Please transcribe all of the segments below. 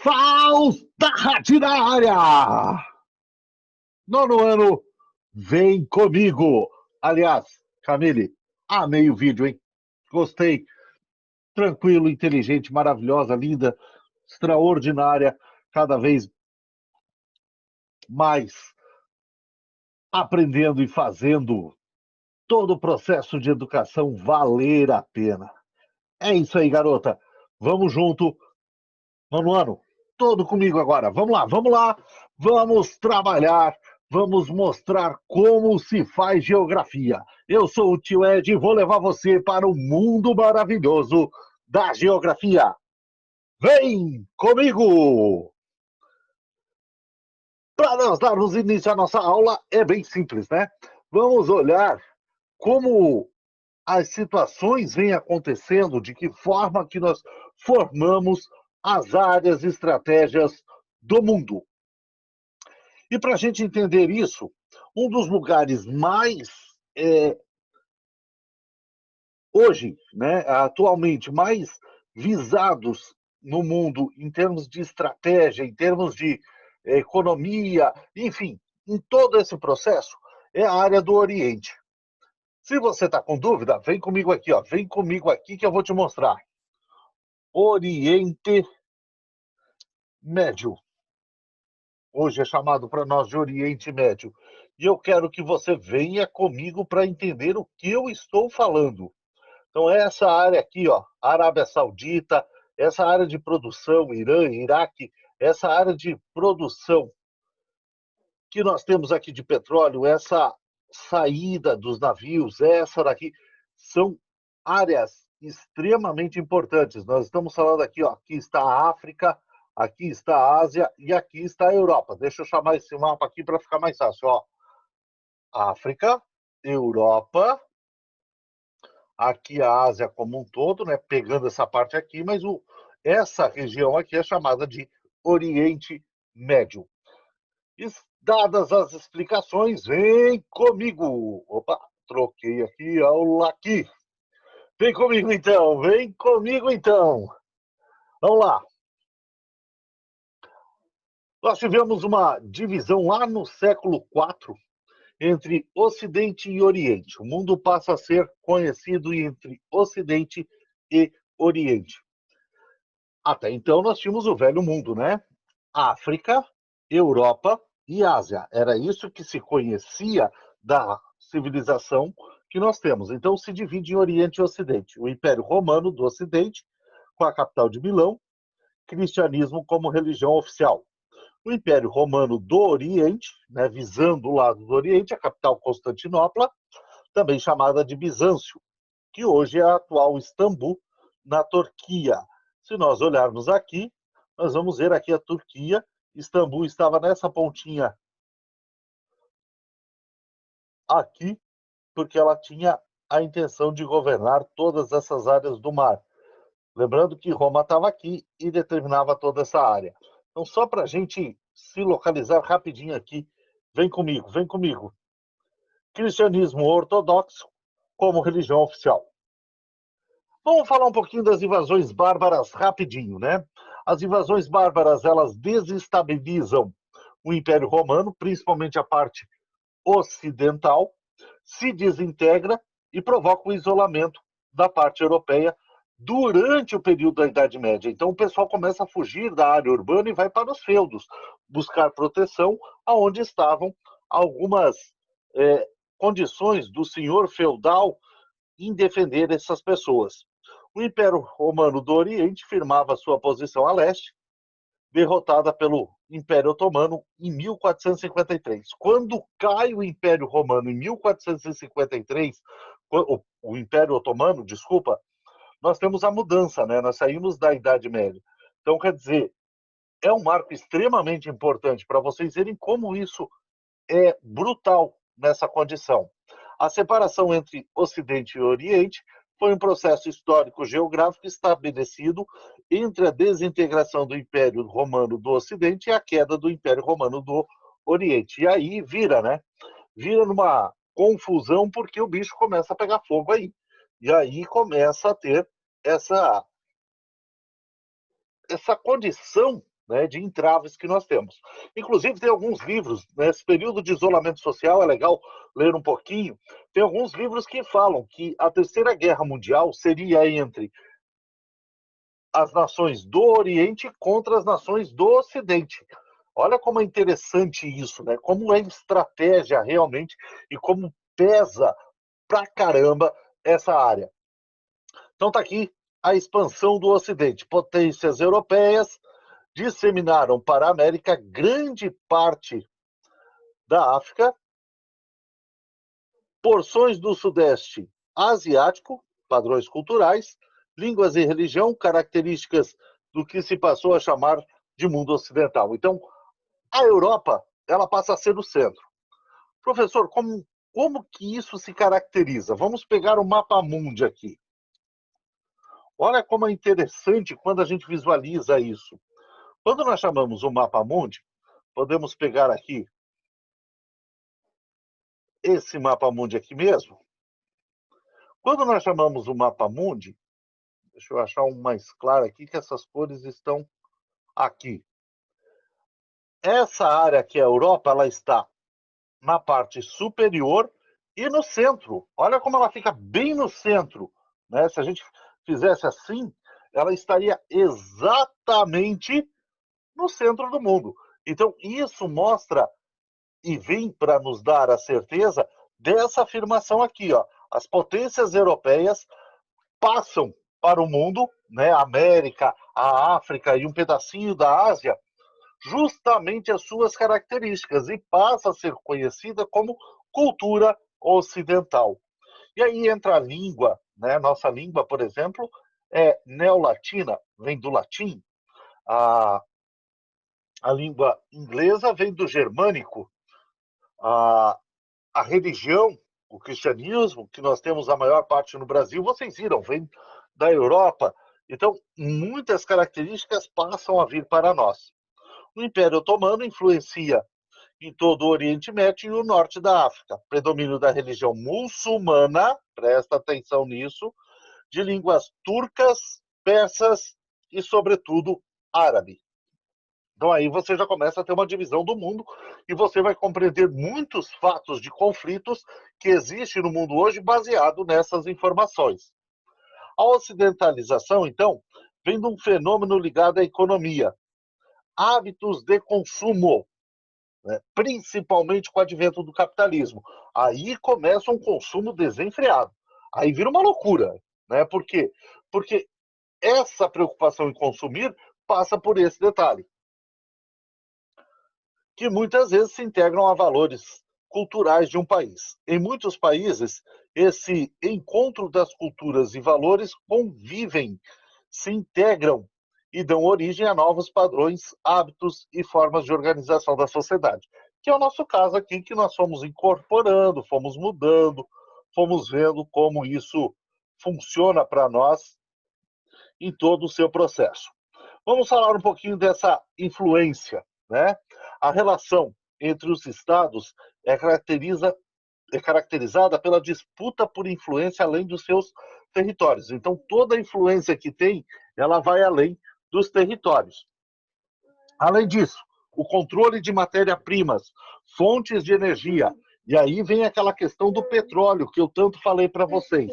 Faustad na área! Nono ano, vem comigo! Aliás, Camille, amei o vídeo, hein? Gostei. Tranquilo, inteligente, maravilhosa, linda, extraordinária, cada vez mais aprendendo e fazendo todo o processo de educação valer a pena. É isso aí, garota. Vamos junto. Nono ano, todo comigo agora. Vamos lá, vamos lá. Vamos trabalhar. Vamos mostrar como se faz geografia. Eu sou o tio Ed e vou levar você para o mundo maravilhoso da geografia. Vem comigo! Para nós darmos início à nossa aula, é bem simples, né? Vamos olhar como as situações vêm acontecendo, de que forma que nós formamos as áreas e estratégias do mundo. E para a gente entender isso, um dos lugares mais, hoje, né, atualmente, mais visados no mundo em termos de estratégia, em termos de economia, enfim, em todo esse processo, é a área do Oriente. Se você está com dúvida, vem comigo aqui, ó. Vem comigo aqui que eu vou te mostrar. Oriente Médio. Hoje é chamado para nós de Oriente Médio. E eu quero que você venha comigo para entender o que eu estou falando. Então, essa área aqui, ó, Arábia Saudita, essa área de produção, Irã, Iraque, essa área de produção que nós temos aqui de petróleo, essa saída dos navios, essa daqui, são áreas extremamente importantes. Nós estamos falando aqui, ó, aqui está a África, aqui está a Ásia e aqui está a Europa. Deixa eu chamar esse mapa aqui para ficar mais fácil, ó. África, Europa, aqui a Ásia como um todo, né, pegando essa parte aqui, mas essa região aqui é chamada de Oriente Médio. E dadas as explicações, vem comigo. Opa, troquei aqui aula aqui. Vem comigo então, vem comigo então. Vamos lá. Nós tivemos uma divisão lá no século IV entre Ocidente e Oriente. O mundo passa a ser conhecido entre Ocidente e Oriente. Até então nós tínhamos o Velho Mundo, né? África, Europa e Ásia. Era isso que se conhecia da civilização que nós temos. Então se divide em Oriente e Ocidente. O Império Romano do Ocidente, com a capital de Milão, cristianismo como religião oficial. O Império Romano do Oriente, né, visando o lado do Oriente, a capital Constantinopla, também chamada de Bizâncio, que hoje é a atual Istambul, na Turquia. Se nós olharmos aqui, nós vamos ver aqui a Turquia. Istambul estava nessa pontinha aqui, porque ela tinha a intenção de governar todas essas áreas do mar. Lembrando que Roma estava aqui e determinava toda essa área. Então, só para a gente se localizar rapidinho aqui, vem comigo, vem comigo. Cristianismo ortodoxo como religião oficial. Vamos falar um pouquinho das invasões bárbaras rapidinho, né? As invasões bárbaras, elas desestabilizam o Império Romano, principalmente a parte ocidental, se desintegra e provoca o isolamento da parte europeia durante o período da Idade Média. Então o pessoal começa a fugir da área urbana e vai para os feudos, buscar proteção aonde estavam algumas condições do senhor feudal em defender essas pessoas. O Império Romano do Oriente firmava sua posição a leste, derrotada pelo Império Otomano em 1453. Quando cai o Império Romano em 1453, o Império Otomano, desculpa, nós temos a mudança, né? Nós saímos da Idade Média. Então, quer dizer, é um marco extremamente importante para vocês verem como isso é brutal nessa condição. A separação entre Ocidente e Oriente foi um processo histórico-geográfico estabelecido entre a desintegração do Império Romano do Ocidente e a queda do Império Romano do Oriente. E aí vira, né? Vira numa confusão porque o bicho começa a pegar fogo aí. E aí começa a ter essa condição, né, de entraves que nós temos. Inclusive, tem alguns livros, nesse período de isolamento social, é legal ler um pouquinho, tem alguns livros que falam que a Terceira Guerra Mundial seria entre as nações do Oriente contra as nações do Ocidente. Olha como é interessante isso, né? Como é estratégia realmente e como pesa pra caramba essa área. Então tá aqui a expansão do Ocidente. Potências europeias disseminaram para a América grande parte da África, porções do Sudeste asiático, padrões culturais, línguas e religião, características do que se passou a chamar de mundo ocidental. Então, a Europa, ela passa a ser o centro. Professor, como que isso se caracteriza? Vamos pegar o mapa mundi aqui. Olha como é interessante quando a gente visualiza isso. Quando nós chamamos o mapa mundi, podemos pegar aqui esse mapa mundi aqui mesmo. Quando nós chamamos o mapa mundi, deixa eu achar um mais claro aqui, que essas cores estão aqui. Essa área aqui, a Europa, ela está na parte superior e no centro. Olha como ela fica bem no centro, né? Se a gente fizesse assim, ela estaria exatamente no centro do mundo. Então, isso mostra e vem para nos dar a certeza dessa afirmação aqui, ó. As potências europeias passam para o mundo, né, a América, a África e um pedacinho da Ásia, justamente as suas características e passa a ser conhecida como cultura ocidental. E aí entra a língua, né? Nossa língua, por exemplo, é neolatina, vem do latim. A, a língua inglesa vem do germânico. A, a religião, o cristianismo, que nós temos a maior parte no Brasil, vocês viram, vem da Europa. Então, muitas características passam a vir para nós. O Império Otomano influencia em todo o Oriente Médio e o norte da África. Predomínio da religião muçulmana, presta atenção nisso, de línguas turcas, persas e, sobretudo, árabe. Então aí você já começa a ter uma divisão do mundo e você vai compreender muitos fatos de conflitos que existem no mundo hoje baseado nessas informações. A ocidentalização, então, vem de um fenômeno ligado à economia, hábitos de consumo, né? Principalmente com o advento do capitalismo. Aí começa um consumo desenfreado. Aí vira uma loucura, né? Por quê? Porque essa preocupação em consumir passa por esse detalhe, que muitas vezes se integram a valores culturais de um país. Em muitos países, esse encontro das culturas e valores convivem, se integram e dão origem a novos padrões, hábitos e formas de organização da sociedade. Que é o nosso caso aqui, que nós fomos incorporando, fomos mudando, fomos vendo como isso funciona para nós em todo o seu processo. Vamos falar um pouquinho dessa influência, né? A relação entre os estados é caracterizada pela disputa por influência além dos seus territórios. Então, toda a influência que tem, ela vai além dos territórios. Além disso, o controle de matéria-primas, fontes de energia, e aí vem aquela questão do petróleo que eu tanto falei para vocês.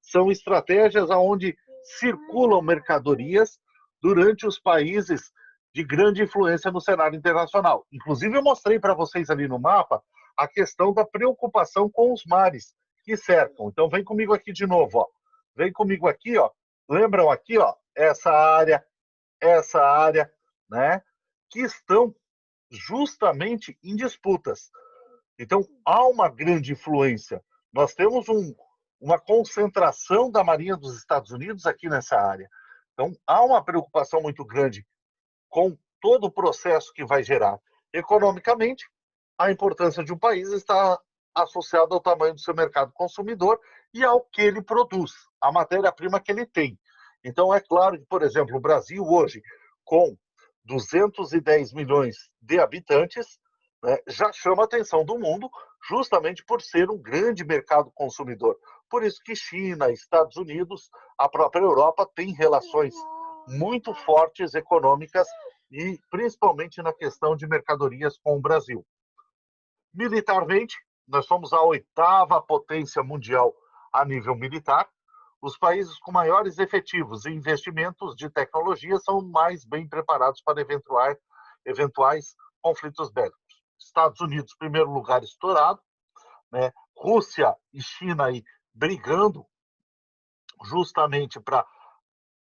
São estratégias onde circulam mercadorias durante os países de grande influência no cenário internacional. Inclusive, eu mostrei para vocês ali no mapa a questão da preocupação com os mares que cercam. Então, vem comigo aqui de novo, ó. Vem comigo aqui, ó. Lembram aqui, ó, essa área, né? Que estão justamente em disputas. Então, há uma grande influência. Nós temos uma concentração da Marinha dos Estados Unidos aqui nessa área. Então, há uma preocupação muito grande com todo o processo que vai gerar. Economicamente, a importância de um país está associada ao tamanho do seu mercado consumidor e ao que ele produz, a matéria-prima que ele tem. Então, é claro que, por exemplo, o Brasil hoje, com 210 milhões de habitantes, né, já chama a atenção do mundo justamente por ser um grande mercado consumidor. Por isso que China, Estados Unidos, a própria Europa tem relações muito fortes econômicas e principalmente na questão de mercadorias com o Brasil. Militarmente, nós somos a 8ª potência mundial a nível militar. Os países com maiores efetivos e investimentos de tecnologia são mais bem preparados para eventuais conflitos bélicos. Estados Unidos, primeiro lugar estourado, né? Rússia e China aí brigando justamente para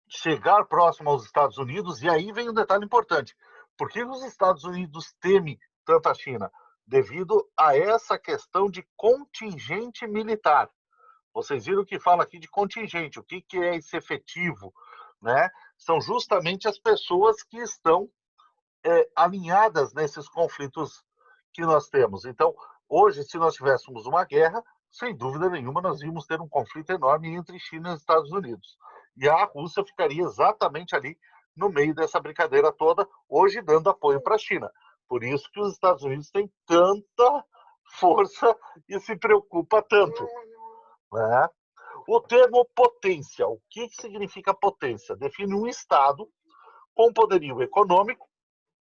chegar próximo aos Estados Unidos. E aí vem um detalhe importante. Por que os Estados Unidos temem tanto a China? Devido a essa questão de contingente militar. Vocês viram que fala aqui de contingente. O que é esse efetivo? Né? São justamente as pessoas que estão alinhadas nesses conflitos que nós temos. Então, hoje, se nós tivéssemos uma guerra, sem dúvida nenhuma, nós íamos ter um conflito enorme entre China e Estados Unidos. E a Rússia ficaria exatamente ali no meio dessa brincadeira toda, hoje dando apoio para a China. Por isso que os Estados Unidos têm tanta força e se preocupa tanto. Né? O termo potência, o que significa potência? Define um Estado com poderio econômico,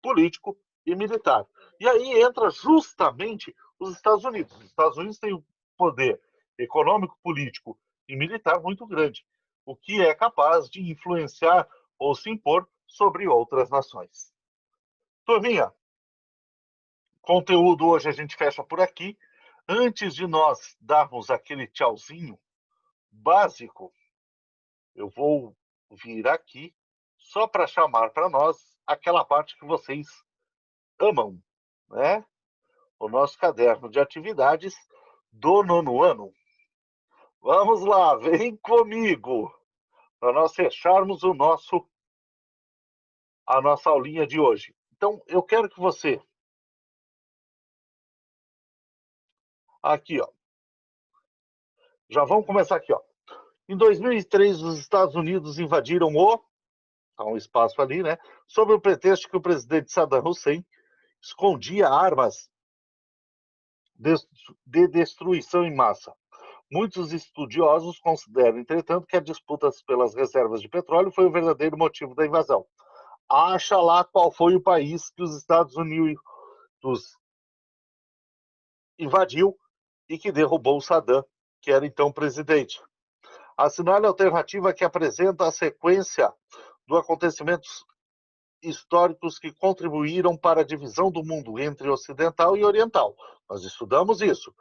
político e militar. E aí entra justamente os Estados Unidos. Os Estados Unidos têm um poder econômico, político e militar muito grande, o que é capaz de influenciar ou se impor sobre outras nações. Turminha, conteúdo hoje a gente fecha por aqui. Antes de nós darmos aquele tchauzinho básico, eu vou vir aqui só para chamar para nós aquela parte que vocês amam, né? O nosso caderno de atividades do 9º ano. Vamos lá, vem comigo para nós fecharmos a nossa aulinha de hoje. Então, eu quero que você aqui, ó. Já vamos começar aqui, ó. Em 2003, os Estados Unidos invadiram há um espaço ali, né? Sob o pretexto que o presidente Saddam Hussein escondia armas de destruição em massa. Muitos estudiosos consideram, entretanto, que a disputa pelas reservas de petróleo foi o verdadeiro motivo da invasão. Acha lá qual foi o país que os Estados Unidos invadiu e que derrubou o Saddam, que era então presidente. Assinale a alternativa que apresenta a sequência dos acontecimentos históricos que contribuíram para a divisão do mundo entre ocidental e oriental. Nós estudamos isso.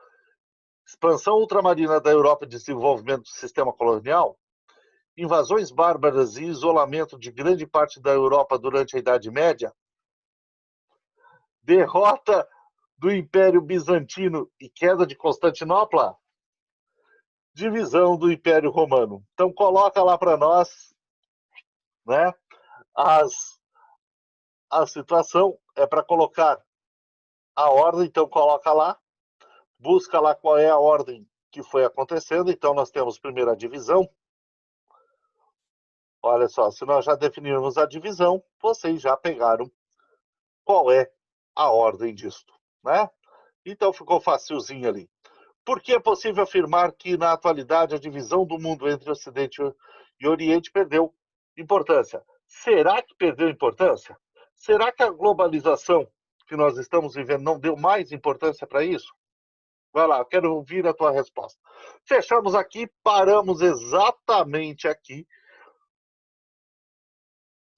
Expansão ultramarina da Europa e desenvolvimento do sistema colonial, invasões bárbaras e isolamento de grande parte da Europa durante a Idade Média, derrota do Império Bizantino e queda de Constantinopla, divisão do Império Romano. Então coloca lá para nós, né? A situação é para colocar a ordem, então coloca lá, busca lá qual é a ordem que foi acontecendo. Então nós temos primeiro a divisão. Olha só, se nós já definirmos a divisão, vocês já pegaram qual é a ordem disto, né? Então ficou facilzinho ali. Por que é possível afirmar que, na atualidade, a divisão do mundo entre Ocidente e Oriente perdeu importância? Será que perdeu importância? Será que a globalização que nós estamos vivendo não deu mais importância para isso? Vai lá, eu quero ouvir a tua resposta. Fechamos aqui, paramos exatamente aqui,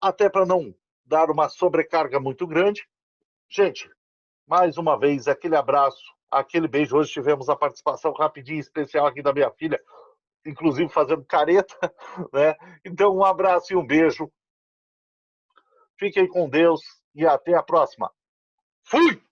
até para não dar uma sobrecarga muito grande. Gente, mais uma vez, aquele abraço, aquele beijo. Hoje tivemos a participação rapidinha especial aqui da minha filha, inclusive fazendo careta, né? Então, um abraço e um beijo. Fiquem com Deus e até a próxima. Fui!